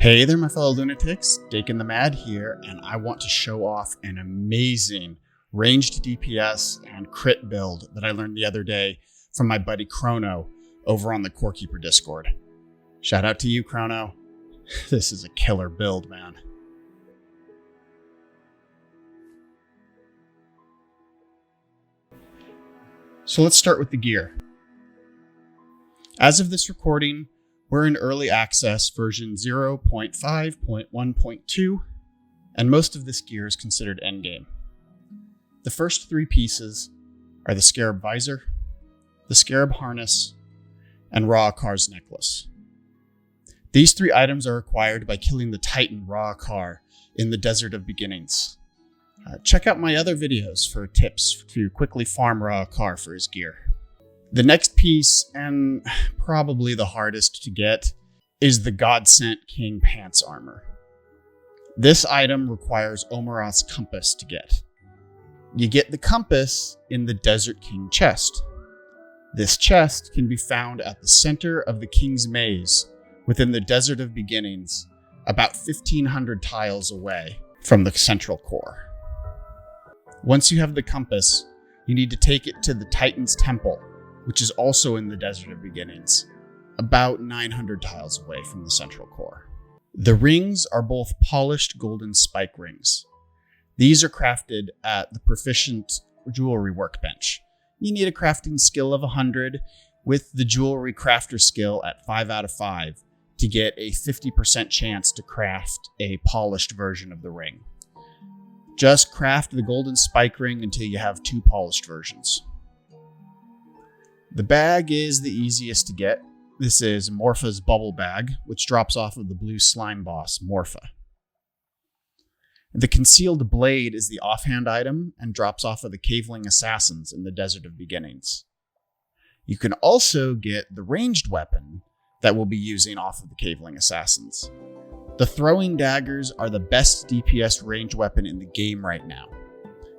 Hey there, my fellow lunatics. Dakon the Mad here, and I want to show off an amazing ranged DPS and crit build that I learned the other day from my buddy Chrono over on the Core Keeper Discord. Shout out to you, Chrono. This is a killer build, man. So let's start with the gear. As of this recording, we're in early access version 0.5.1.2, and most of this gear is considered endgame. The first three pieces are the Scarab Visor, the Scarab Harness, and Ra-Akar's Necklace. These three items are acquired by killing the Titan Ra-Akar in the Desert of Beginnings. Check out my other videos for tips to quickly farm Ra-Akar for his gear. The next piece, and probably the hardest to get, is the God-sent King Pants Armor. This item requires Omeroth's Compass to get. You get the compass in the Desert King chest. This chest can be found at the center of the King's Maze within the Desert of Beginnings, about 1,500 tiles away from the central core. Once you have the compass, you need to take it to the Titan's Temple, which is also in the Desert of Beginnings, about 900 tiles away from the central core. The rings are both polished golden spike rings. These are crafted at the Proficient Jewelry Workbench. You need a crafting skill of 100 with the Jewelry Crafter skill at 5 out of 5 to get a 50% chance to craft a polished version of the ring. Just craft the golden spike ring until you have 2 polished versions. The bag is the easiest to get. This is Morpha's Bubble Bag, which drops off of the blue slime boss, Morpha. The Concealed Blade is the offhand item and drops off of the Caveling Assassins in the Desert of Beginnings. You can also get the ranged weapon that we'll be using off of the Caveling Assassins. The Throwing Daggers are the best DPS ranged weapon in the game right now.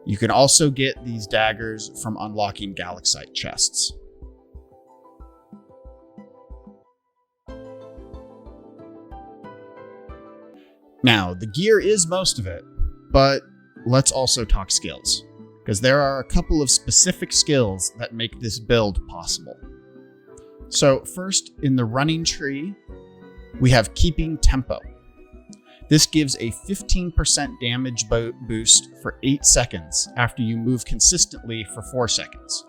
You can also get these daggers from unlocking Galaxite chests. Now, the gear is most of it, but let's also talk skills, because there are a couple of specific skills that make this build possible. So first, in the running tree, we have Keeping Tempo. This gives a 15% damage boost for 8 seconds after you move consistently for 4 seconds.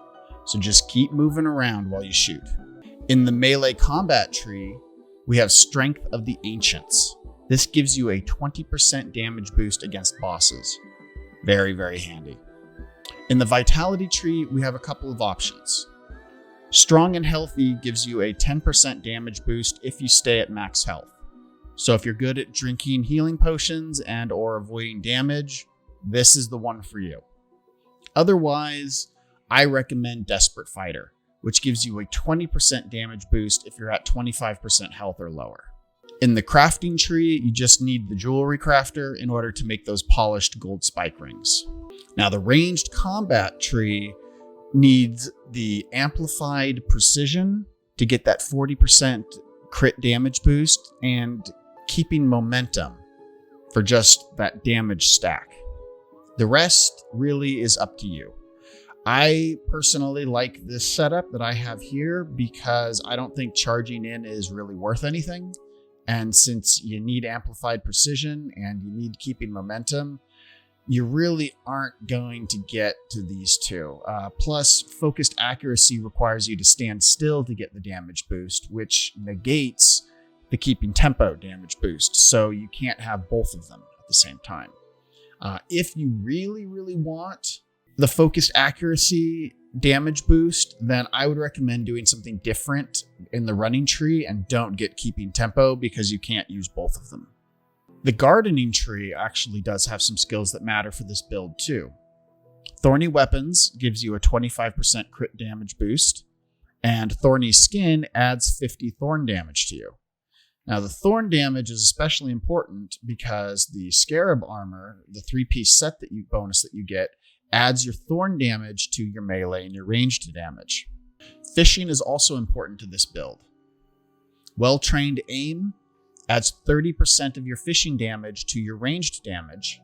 So just keep moving around while you shoot. In the melee combat tree, we have Strength of the Ancients. This gives you a 20% damage boost against bosses. Very, very handy. In the Vitality tree, we have a couple of options. Strong and Healthy gives you a 10% damage boost if you stay at max health. So if you're good at drinking healing potions and or avoiding damage, this is the one for you. Otherwise, I recommend Desperate Fighter, which gives you a 20% damage boost if you're at 25% health or lower. In the crafting tree, you just need the Jewelry Crafter in order to make those polished gold spike rings. Now, the ranged combat tree needs the Amplified Precision to get that 40% crit damage boost and Keeping Momentum for just that damage stack. The rest really is up to you. I personally like this setup that I have here because I don't think charging in is really worth anything. And since you need Amplified Precision and you need Keeping Momentum, you really aren't going to get to these two. Plus, Focused Accuracy requires you to stand still to get the damage boost, which negates the Keeping Tempo damage boost. So you can't have both of them at the same time. If you really, really want the Focused Accuracy damage boost, then I would recommend doing something different in the running tree and don't get Keeping Tempo because you can't use both of them. The gardening tree actually does have some skills that matter for this build too. Thorny Weapons gives you a 25% crit damage boost, and Thorny Skin adds 50 thorn damage to you. Now the thorn damage is especially important because the Scarab Armor, the 3-piece set bonus that you get, adds your thorn damage to your melee and your ranged damage. Fishing is also important to this build. Well-trained aim adds 30% of your fishing damage to your ranged damage.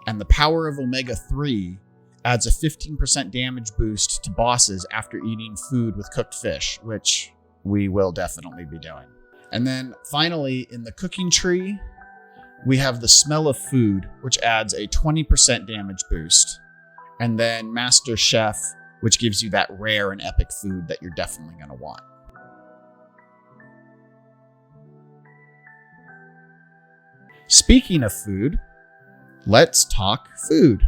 And the power of Omega 3 adds a 15% damage boost to bosses after eating food with cooked fish, which we will definitely be doing. And then finally, in the cooking tree, we have the Smell of Food, which adds a 20% damage boost. And then Master Chef, which gives you that rare and epic food that you're definitely going to want. Speaking of food, let's talk food.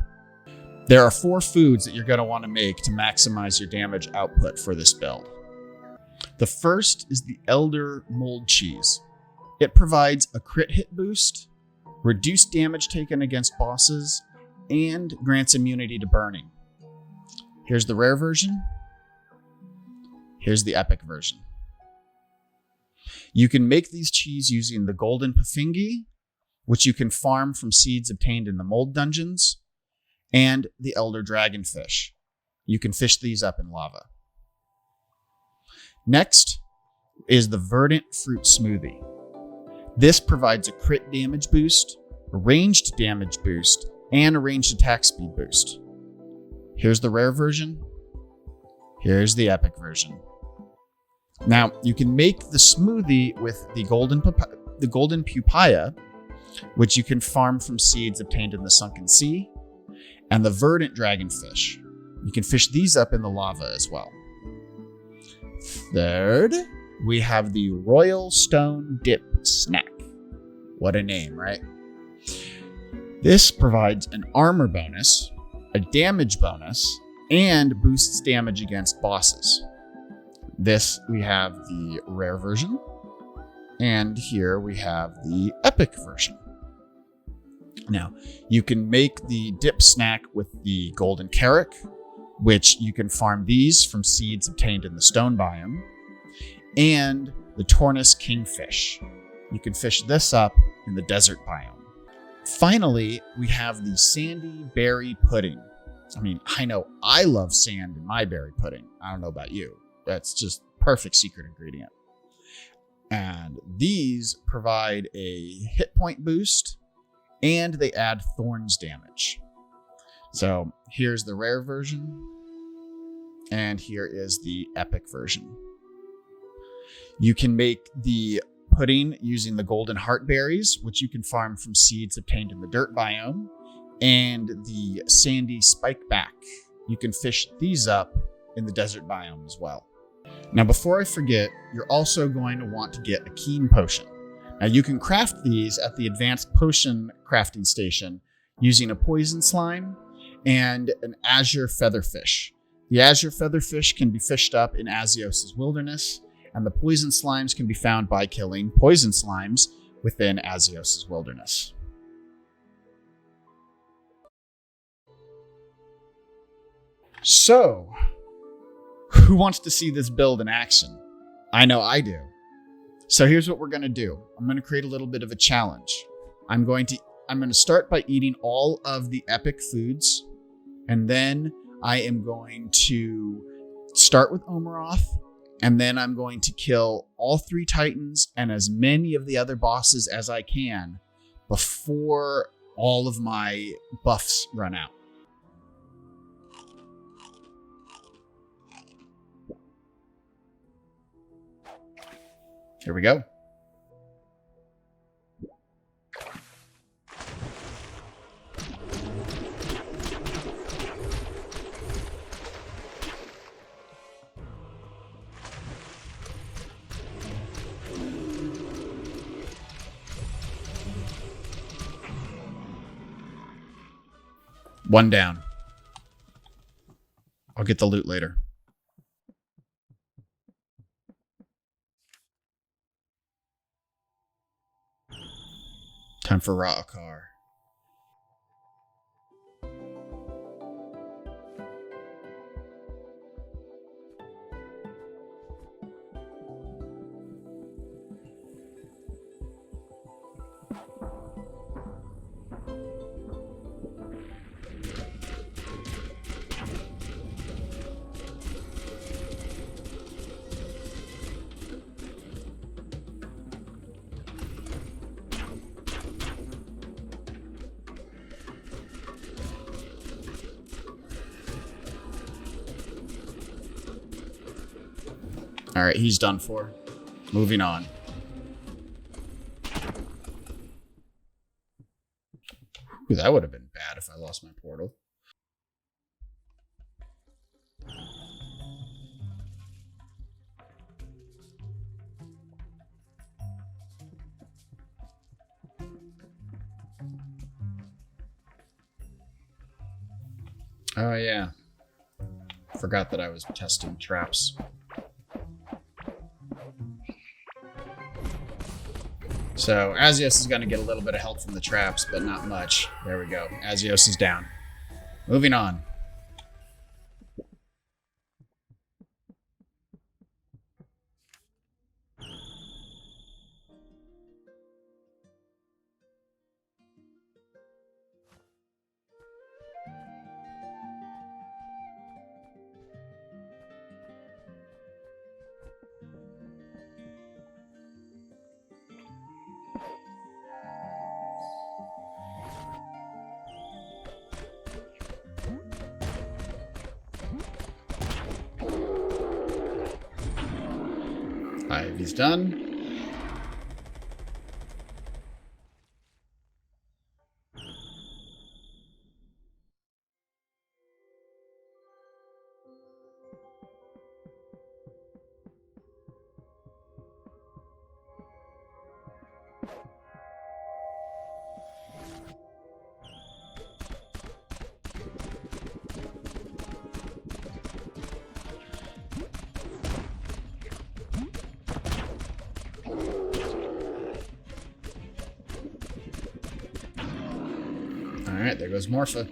There are 4 foods that you're going to want to make to maximize your damage output for this build. The first is the Elder Mold Cheese. It provides a crit hit boost, reduced damage taken against bosses, and grants immunity to burning. Here's the rare version. Here's the epic version. You can make these cheese using the Golden Pafingi, which you can farm from seeds obtained in the mold dungeons, and the Elder Dragonfish. You can fish these up in lava. Next is the Verdant Fruit Smoothie. This provides a crit damage boost, a ranged damage boost, and a ranged attack speed boost. Here's the rare version. Here's the epic version. Now, you can make the smoothie with the golden pupaya, which you can farm from seeds obtained in the Sunken Sea, and the Verdant Dragonfish. You can fish these up in the lava as well. Third, we have the Royal Stone Dip Snack. What a name, right? This provides an armor bonus, a damage bonus, and boosts damage against bosses. This, we have the rare version, and here we have the epic version. Now, you can make the dip snack with the golden carrot, which you can farm these from seeds obtained in the stone biome, and the Tornus Kingfish. You can fish this up in the desert biome. Finally, we have the Sandy Berry Pudding. I mean, I know I love sand in my berry pudding. I don't know about you. That's just perfect secret ingredient. And these provide a hit point boost, and they add Thorns damage. So here's the rare version, and here is the epic version. You can make the pudding using the golden heart berries, which you can farm from seeds obtained in the dirt biome, and the sandy spikeback. You can fish these up in the desert biome as well. Now, before I forget, you're also going to want to get a keen potion. Now, you can craft these at the advanced potion crafting station using a poison slime and an azure featherfish. The azure featherfish can be fished up in Azios' wilderness, and the poison slimes can be found by killing poison slimes within Azios' wilderness. So, who wants to see this build in action? I know I do. So here's what we're going to do. I'm going to create a little bit of a challenge. I'm going to start by eating all of the epic foods, and then I am going to start with Omeroth, and then I'm going to kill all 3 titans and as many of the other bosses as I can before all of my buffs run out. Here we go. One down. I'll get the loot later. Time for Ra'akar. Alright, he's done for. Moving on. Ooh, that would have been bad if I lost my portal. Oh, yeah. Forgot that I was testing traps. So, Azios is going to get a little bit of help from the traps, but not much. There we go. Azios is down. Moving on. Ivy's done. Alright, there goes Morpha.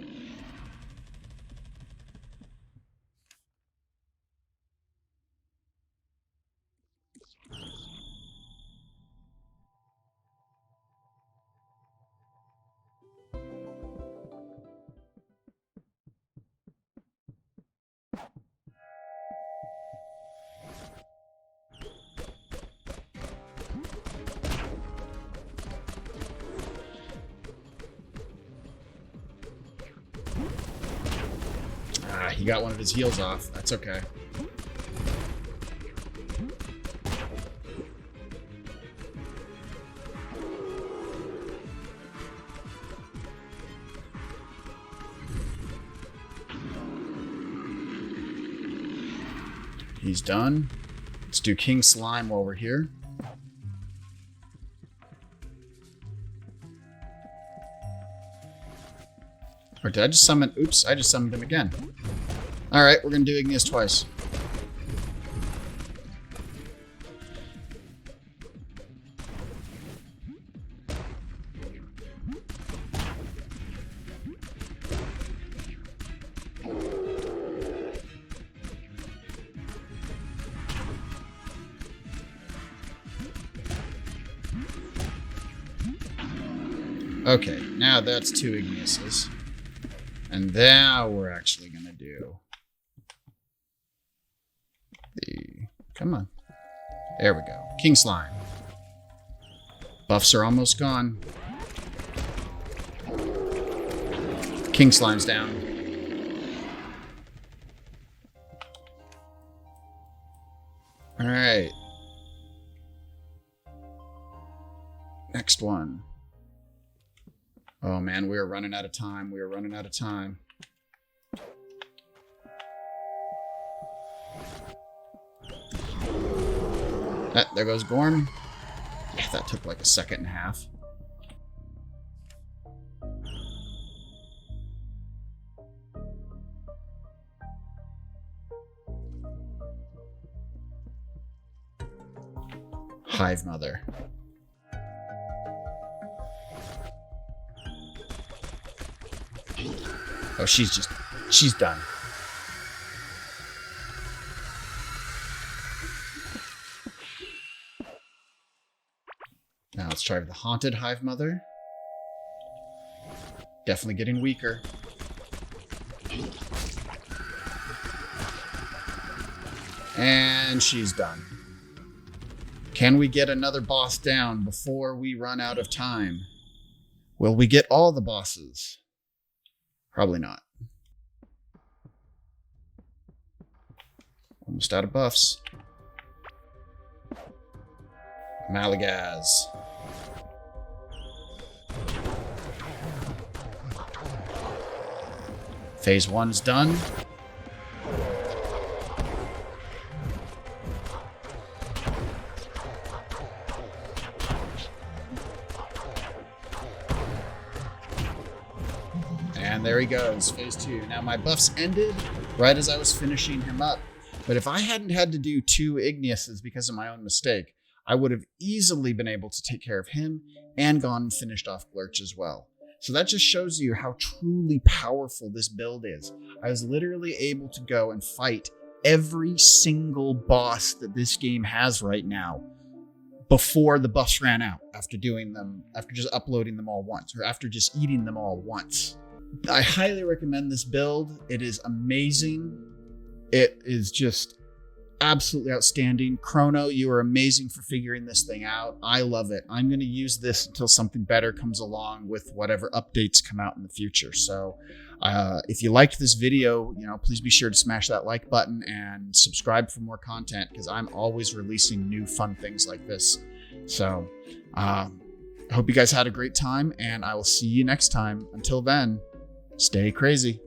He got one of his heals off. That's okay. He's done. Let's do King Slime while we're here. Or did I just summon? Oops, I just summoned him again. Alright, we're going to do Igneous twice. Okay, now that's 2 Igneuses. And now we're actually going to do the... Come on. There we go. King Slime. Buffs are almost gone. King Slime's down. Alright. Next one. Oh man, we are running out of time. We are running out of time. There goes Gorm. Yeah, that took like a second and a half. Hive Mother. Oh, she's done. Now let's try the Haunted Hive Mother. Definitely getting weaker. And she's done. Can we get another boss down before we run out of time? Will we get all the bosses? Probably not. Almost out of buffs. Malagaz. Phase 1's done. And there he goes, phase 2. Now my buffs ended right as I was finishing him up. But if I hadn't had to do 2 Igniuses because of my own mistake, I would have easily been able to take care of him and gone and finished off Glurch as well. So that just shows you how truly powerful this build is. I was literally able to go and fight every single boss that this game has right now before the buffs ran out, after just uploading them all once, or after just eating them all once. I highly recommend this build. It is amazing. It is just absolutely outstanding. Chrono, you are amazing for figuring this thing out. I love it. I'm going to use this until something better comes along with whatever updates come out in the future. So if you liked this video, please be sure to smash that like button and subscribe for more content, because I'm always releasing new fun things like this. So I hope you guys had a great time, and I will see you next time. Until then, stay crazy.